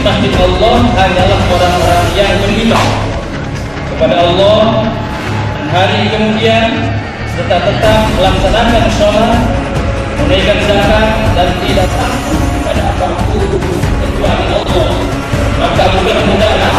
masjid Allah hanyalah orang-orang yang beriman kepada Allah dan hari kemudian, serta tetap melaksanakan sholat, menunaikan zakat, dan tidak takut pada apapun kecuali Allah. Maka mudah-mudahan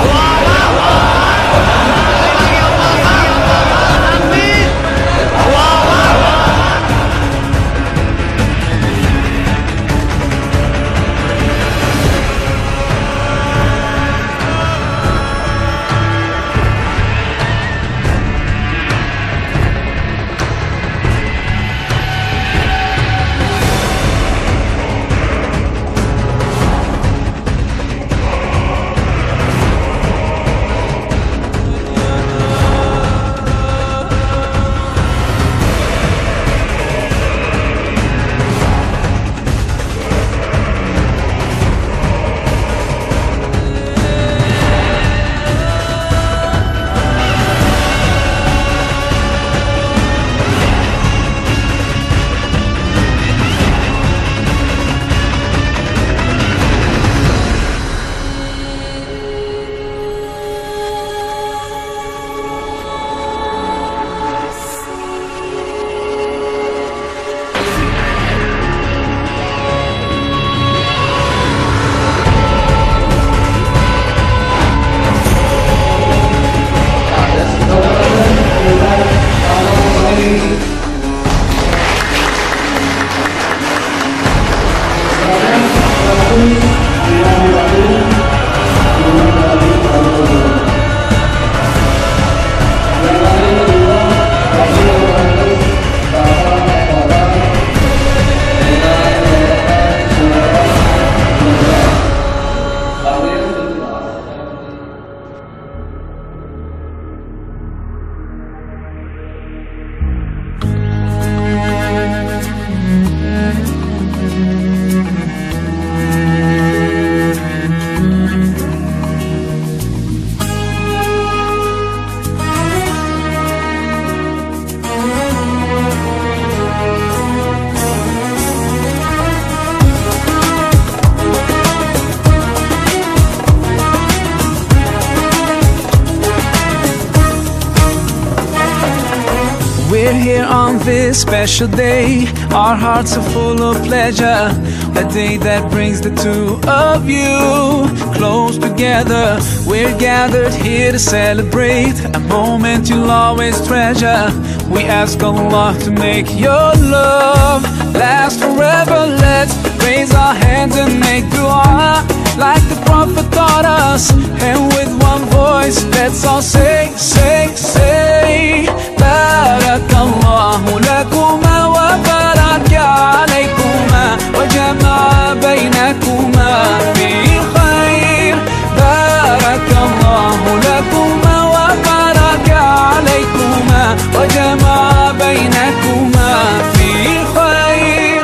We're here on this special day. Our hearts are full of pleasure. A day that brings the two of you close together. We're gathered here to celebrate a moment you'll always treasure. We ask Allah to make your love last forever. Let's raise our hands and make dua like the Prophet taught us. And with one voice, let's all say, say, say, Barakallahu lakuma wa baraka alaykuma wa jama'a baynakuma fi khair. Barakallahu lakuma wa baraka alaykuma wa jama'a baynakuma fi khair.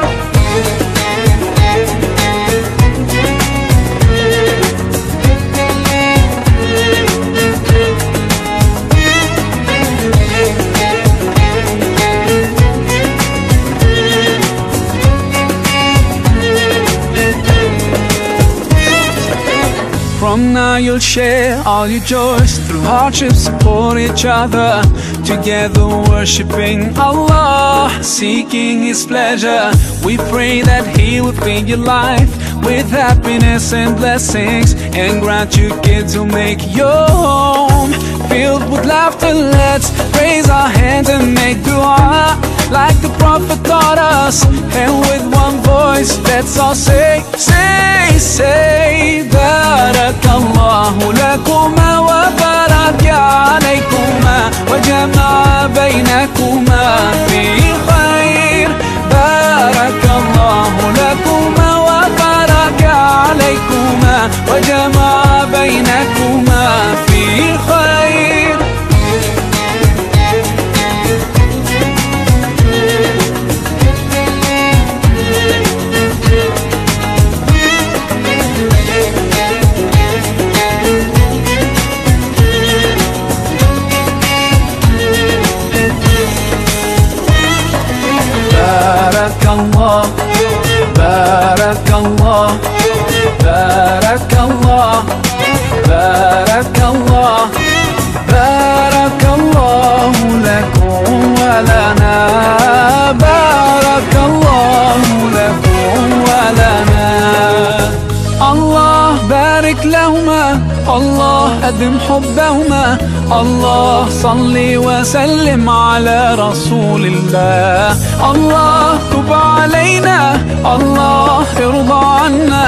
From now you'll share all your joys. Through hardships support each other. Together worshiping Allah, seeking His pleasure. We pray that He will fill your life with happiness and blessings, and grant you kids who make your home filled with laughter. Let's raise our hands and make dua like the Prophet taught us. And with one voice, let's all say, say, say, Barakallahu lakuma wa baraka alaykuma wa jama'a baynakuma fi khair. Barakallahu lakuma wa baraka alaykuma wa jama'a baynakuma fi khair. Barakallah, Barakallah, بارك الله بارك الله بارك الله لكم ولنا بارك الله لكم ولنا الله بارك لهما الله أدم حبهما الله صل وسلم على رسول الله الله تب علينا الله ارضى عنا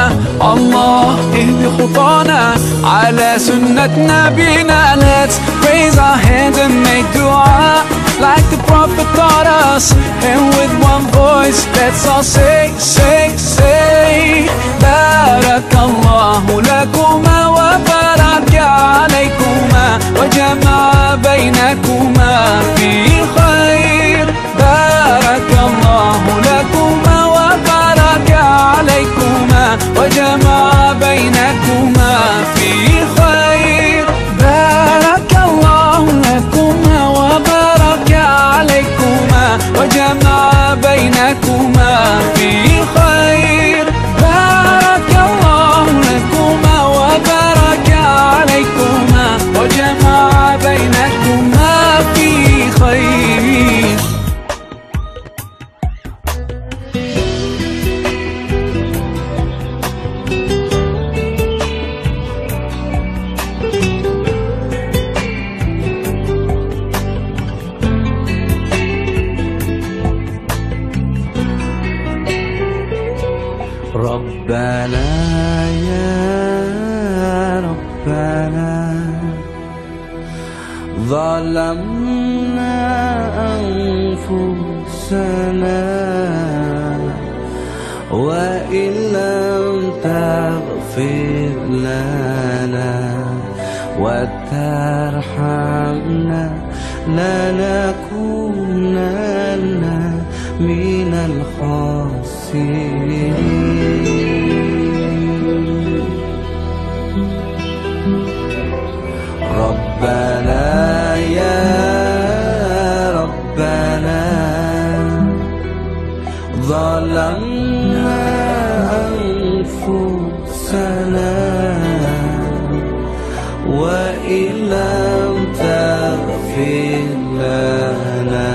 الله اهد خطانا على سنة نبينا. Let's raise our hands and make dua like the Prophet taught us, and with one voice let's all say, say, say بارك الله لكما وبارك عليكما وجمع بينكما في خير. بارك الله لكما وبارك عليكما وجمع بينكما في خير. بارك الله لكما وبارك عليكما وجمع بينكما في خير. بارك الله لكما وبارك عليكما وجمع بينكما في خير. ربنا يا ربنا ظلمنا أنفسنا وإن لم تغفر لنا وترحمنا لنكونن من الخاسرين. ربنا يا ربنا ظلمنا أنفسنا وإن لم تغفر لنا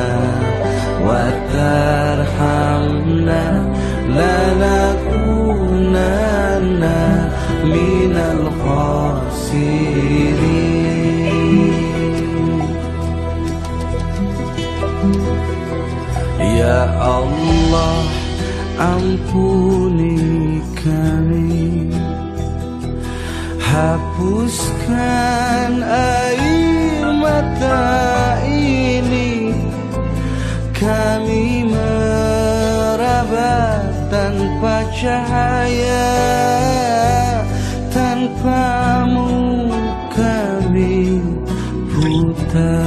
وترحمنا لنكونن من الخاسرين. Ya Allah, ampuni kami, hapuskan air mata ini. Kami meraba tanpa cahaya, tanpamu kami buta.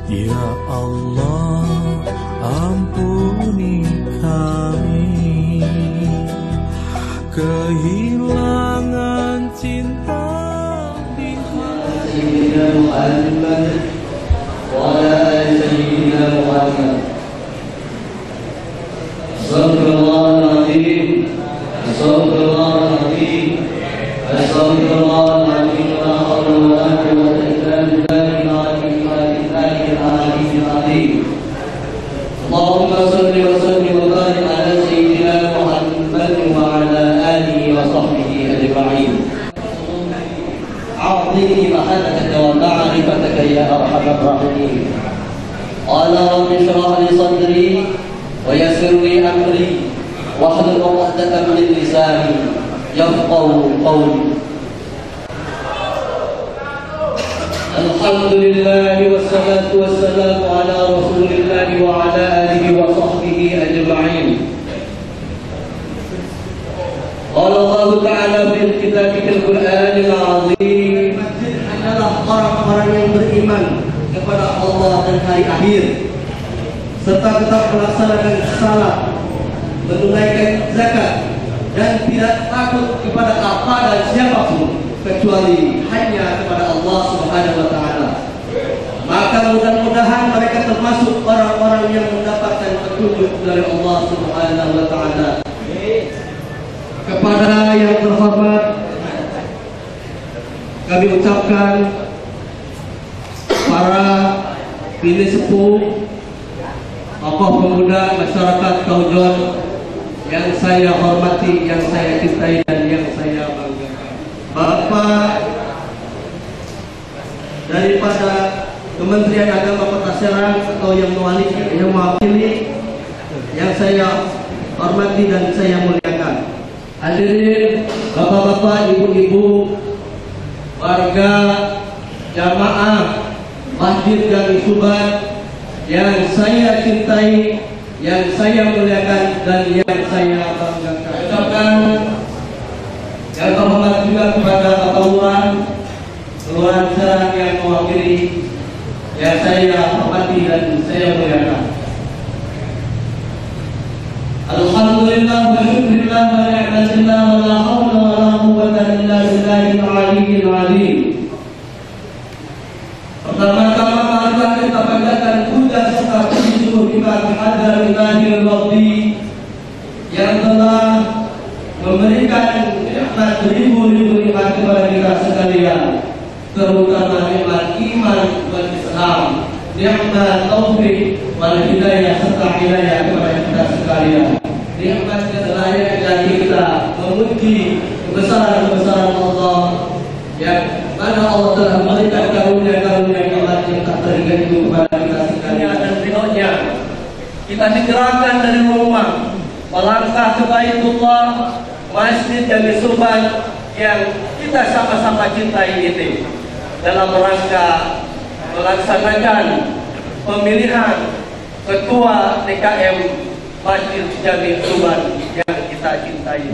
Ya Allah, ampuni kami, kehilangan cinta di hati. اللهم صل وسلم وبارك على سيدنا محمد وعلى آله وصحبه أجمعين. أعطني محبتك ومعرفتك يا أرحم الراحمين. قال رب اشرح لي صدري ويسر لي أمري واحلل عقدة من لساني يفقهوا قولي. الحمد لله والصلاة والسلام على رسول الله وعلى آله وصحبه أجمعين. قال الله تعالى في الكتاب القرآن العظيم, adalah orang-orang yang beriman kepada Allah dan hari akhir, serta tetap melaksanakan salat, menunaikan zakat, dan tidak takut kepada apa dan siapapun kecuali hanya kepada Allah Subhanahu wa Ta'ala. Maka mudah-mudahan mereka termasuk orang-orang yang mendapatkan petunjuk dari Allah Subhanahu wa Ta'ala. terhormat, kami ucapkan para bini sepuh, tokoh pemuda masyarakat Kaujon yang saya hormati, yang saya cintai dan yang saya banggakan. Bapak daripada Kementerian Agama Kota Serang atau yang mewakili, yang saya hormati dan saya muliakan. Hadirin bapak-bapak, ibu-ibu, warga jamaah Masjid Jami Suban yang saya cintai, yang saya muliakan dan yang saya banggakan. Ucapkan yang terhormat juga kepada Bapak Kelurahan Serang yang mewakili, yang saya hormati dan saya muliakan. Alhamdulillah wa syukurillah wa ni'matillah wa la hawla wa la quwwata illa billahil aliyyil azim. Pertama-tama marilah kita panjatkan puja serta puji syukur kita kepada Illahil Rabbi yang telah memberikan nikmat beribu-ribu nikmat kepada kita sekalian, terutama nikmat iman dan Islam, nikmat taufik wal hidayah serta hidayah kepada kita sekalian. Nikmat keterangan kita memuji kebesaran Allah yang mana Allah telah memberikan karunia-karunia yang tak terhingga itu kepada kita sekalian, dan ridhonya kita digerakkan dari rumah melangkah ke Baitullah, Masjid Jami Suban yang kita sama-sama cintai ini, dalam rangka melaksanakan pemilihan ketua DKM Masjid Jami Suban yang kita cintai.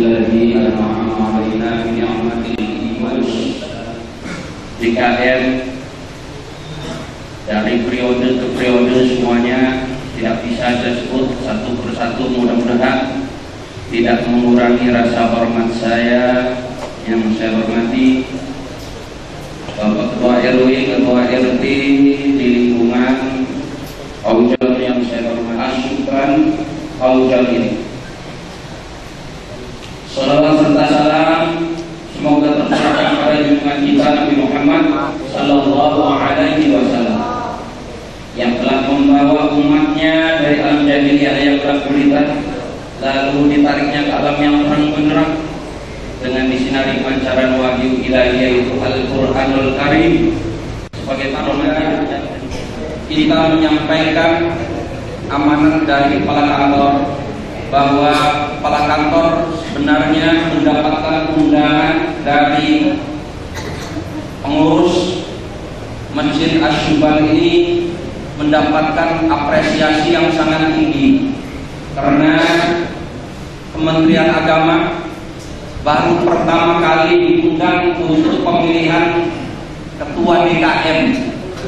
alladzi an'ama 'alaina bi ni'matil iman. DKM dari periode ke periode semuanya tidak bisa saya sebut satu persatu, mudah-mudahan tidak mengurangi rasa hormat saya yang saya hormati Bapak Ketua RW, Ketua RT di lingkungan Aujal yang saya hormati, asupan Aujal ini. Salawat serta salam semoga tercurahkan pada junjungan kita Nabi Muhammad Sallallahu Alaihi Wasallam yang telah membawa umatnya dari alam jahiliyah yang gelap gulita lalu ditariknya ke alam yang terang benderang dengan disinari pancaran wahyu ilahi yaitu Al-Qur'anul Karim. Sebagai taruhan kita menyampaikan amanat dari kepala kantor bahwa kepala kantor sebenarnya mendapatkan undangan dari pengurus Masjid Asy-Syubal ini, mendapatkan apresiasi yang sangat tinggi karena Kementerian Agama baru pertama kali diundang untuk pemilihan ketua DKM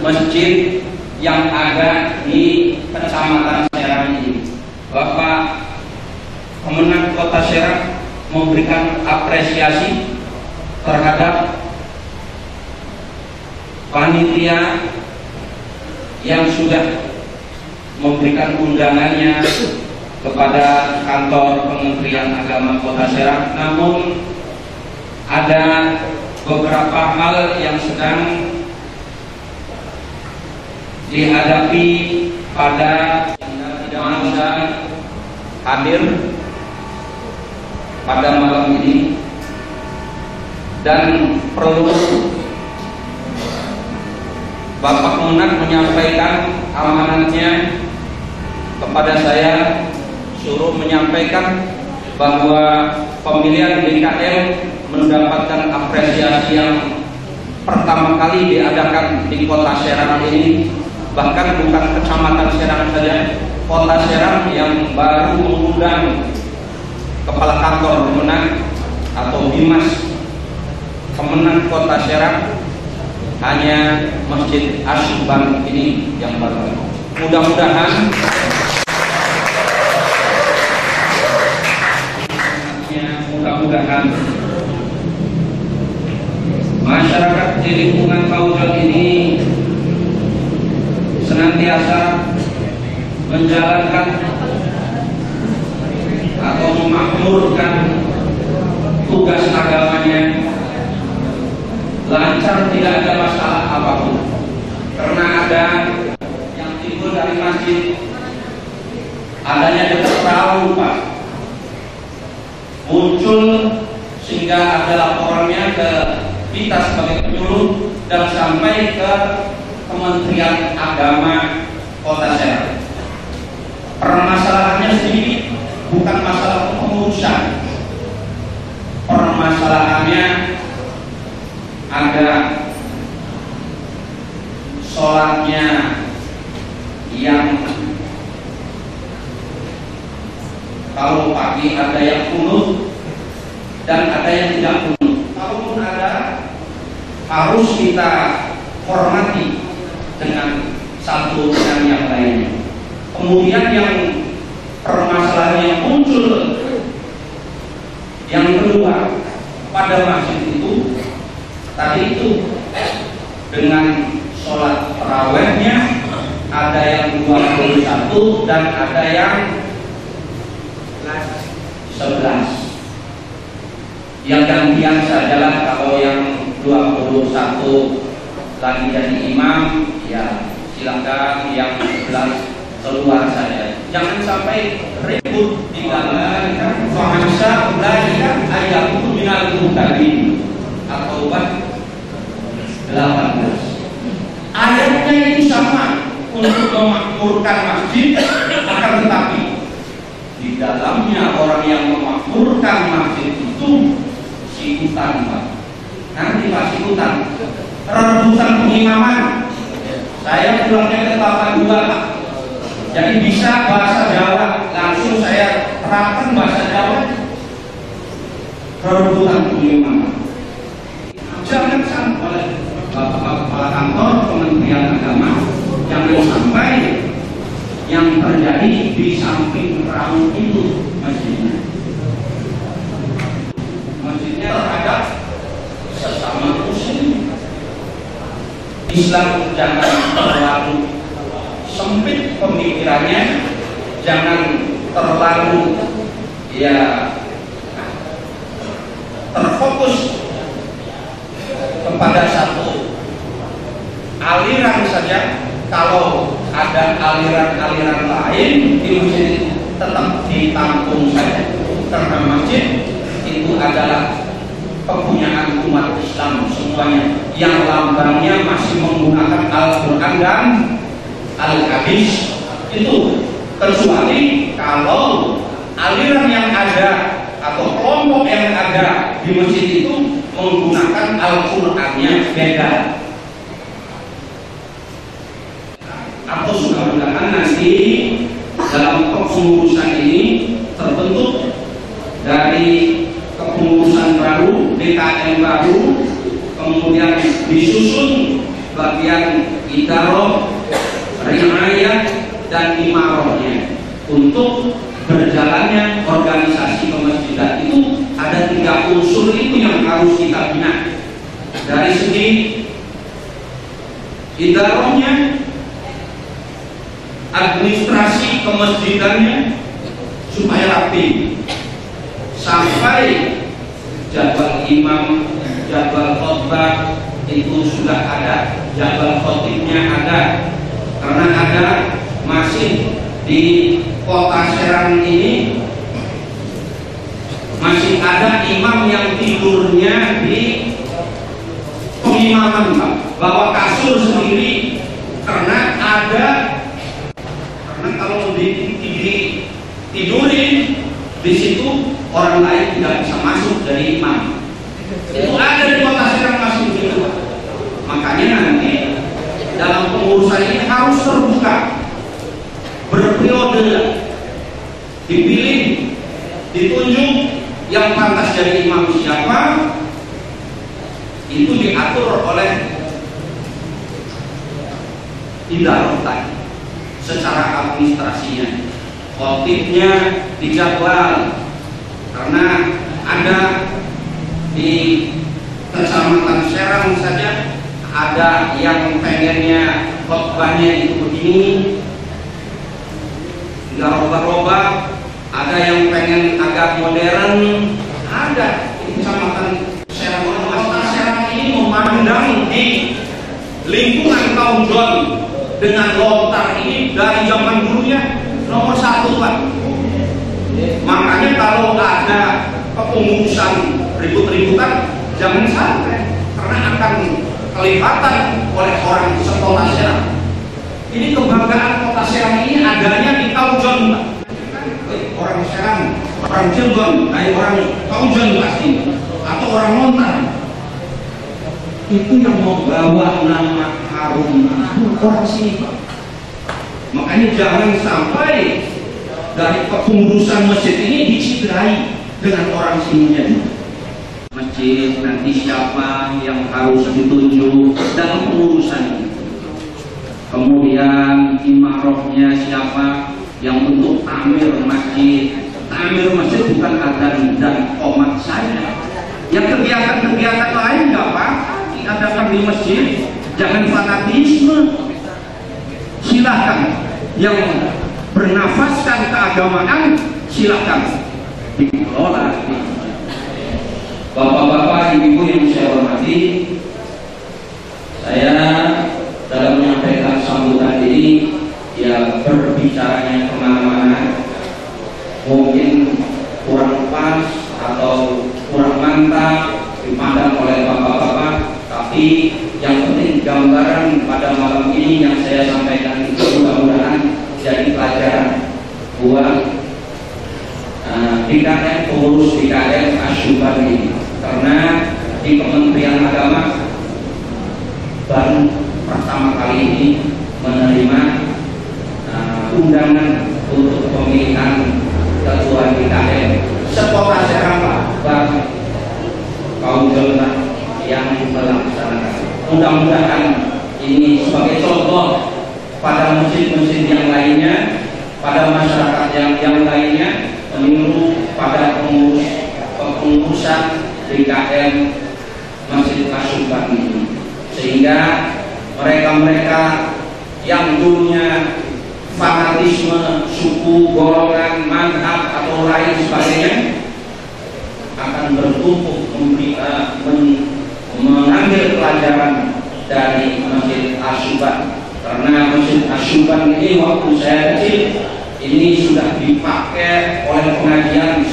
masjid yang ada di Kecamatan Serang ini. Bapak Kemenang Kota Serang memberikan apresiasi terhadap panitia yang sudah memberikan undangannya kepada kantor Kementerian Agama Kota Serang, namun ada beberapa hal yang sedang dihadapi pada yang tidak bisa hadir pada malam ini, dan perlu Bapak Kemenang menyampaikan amanatnya kepada saya, suruh menyampaikan bahwa pemilihan DKM mendapatkan apresiasi yang pertama kali diadakan di Kota Serang ini, bahkan bukan Kecamatan Serang saja, Kota Serang yang baru mengundang kepala kantor Kemenang atau Bimas Kemenang Kota Serang hanya Masjid Asy-Syubal ini yang baru. Mudah-mudahan masyarakat di lingkungan Aujal ini senantiasa menjalankan atau memakmurkan tugas agamanya lancar, tidak ada masalah apapun. Karena ada yang timbul dari masjid, adanya dekat perahu Pak, muncul sehingga ada laporannya ke kita sebagai penyuluh dan sampai ke Kementerian Agama Kota Serang. Permasalahannya sedikit, bukan masalah pengurusan. Permasalahannya ada sholatnya yang kalau pagi ada yang kunut dan ada yang tidak kunut. Kalaupun ada, harus kita hormati dengan satu dengan yang lainnya. Kemudian yang permasalahan yang muncul yang kedua pada masjid itu tadi itu dengan sholat tarawihnya ada yang 21 dan ada yang 11. Yang gantian sajalah, kalau yang 21 lagi jadi imam, ya silakan, yang 11 keluar saja. Jangan sampai ribut di dalam fahasa belajar ayat minal muhtadin atau 18. Ayatnya itu sama untuk memakmurkan masjid, akan tetapi di dalamnya orang yang memakmurkan masjid itu sikutan Pak. Nanti Pak sikutan rebutan pengimaman. Saya pulangnya ke Bapak juga Pak, jadi bisa bahasa Jawa, langsung saya terapkan bahasa Jawa. rebutan pengumuman. Jangan sampai Bapak Kepala Kantor Kementerian Agama, jangan sampai yang terjadi di samping raung itu masjidnya. Masjidnya terhadap sesama muslim. Islam jangan terlalu sempit pemikirannya, jangan terlalu terfokus kepada satu aliran saja. Kalau ada aliran-aliran lain di masjid tetap ditampung saja, karena masjid itu adalah kepunyaan umat Islam semuanya, yang lambangnya masih menggunakan Al-Quran dan Al-Hadis itu, kecuali kalau aliran yang ada atau kelompok yang ada di masjid itu menggunakan Al-Qurannya beda. Atau mudah-mudahan nanti dalam kepengurusan ini terbentuk dari kepengurusan baru, DKM baru, kemudian disusun bagian idaroh, riayah, dan imarohnya. Untuk berjalannya organisasi kemasjidan itu ada 3 unsur itu yang harus kita bina. Dari segi idarohnya, administrasi kemasjidannya supaya rapi, sampai jadwal imam, jadwal khotbah itu sudah ada, jadwal khotibnya ada. Karena ada masih di kota Serang ini masih ada imam yang tidurnya di pengimaman, Pak, bawa kasur sendiri, karena kalau tidurin di situ orang lain tidak bisa masuk dari imam. Itu ada di kota Serang masih begitu. Makanya nanti dalam pengurusan ini harus terbuka, berperiode, dipilih, ditunjuk yang pantas jadi imam siapa, itu diatur oleh idaroh tadi secara administrasinya. Khotibnya dijadwal, karena ada di Kecamatan Serang saja ada yang pengennya khotbahnya itu begini, nggak robah-robah. Ada yang pengen agak modern, ada di Kecamatan Serang. Kota Serang ini memandang di lingkungan kaum John dengan lontar ini dari zaman dulunya nomor 1, Pak. Makanya kalau ada kepengurusan ribut-ributan, jangan sampai, karena akan kelihatan oleh orang sekota Serang. Ini kebanggaan kota Serang ini adanya di kaum John, Pak. Orang Serang, orang Cirebon, orang kaum John pasti, atau orang lontar. Itu yang membawa nama harum orang sini, Pak. Makanya jangan sampai dari kepengurusan masjid ini diciderai dengan orang sininya. Masjid nanti siapa yang harus ditunjuk dalam pengurusan ini. Kemudian imarohnya siapa yang untuk tamir masjid. Tamir masjid bukan adzan dan qomat saja. Yang kegiatan-kegiatan lain nggak apa-apa diadakan di masjid, jangan fanatisme. Silahkan yang bernafaskan keagamaan, silahkan dikelola. Bapak-bapak, ibu-ibu yang saya hormati, saya dalam menyampaikan sambutan ini ya berbicaranya kemana-mana, mungkin kurang pas atau kurang mantap dipandang oleh bapak-bapak, tapi yang penting gambaran pada malam ini yang saya sampaikan itu mudah-mudahan jadi pelajaran buat DKM, pengurus DKM Asyuban ini. Karena di Kementerian Agama baru pertama kali ini menerima undangan untuk pemilihan ketua DKM sekota Serang, Pak. mudah-mudahan ini sebagai contoh pada masjid-masjid yang lainnya, pada masyarakat yang lainnya, meniru pada pengurusan BKM Masjid Asyuban ini, sehingga mereka-mereka yang dulunya fanatisme suku, golongan, mazhab atau lain sebagainya akan bertumbuh mengambil pelajaran dari Masjid Asyuban. Karena Masjid Asyuban ini waktu saya kecil ini sudah dipakai oleh pengajian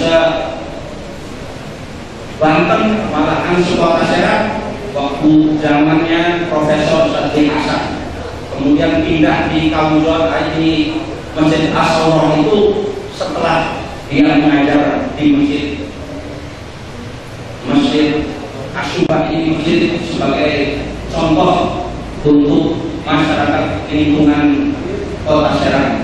Banten, malahan sebuah masyarakat waktu zamannya Profesor Sadli Hasan. Kemudian pindah di Kauzon di Masjid As-Soroh itu setelah dia mengajar di Masjid Asyuban ini, masjid sebagai contoh untuk masyarakat lingkungan Kota Serang.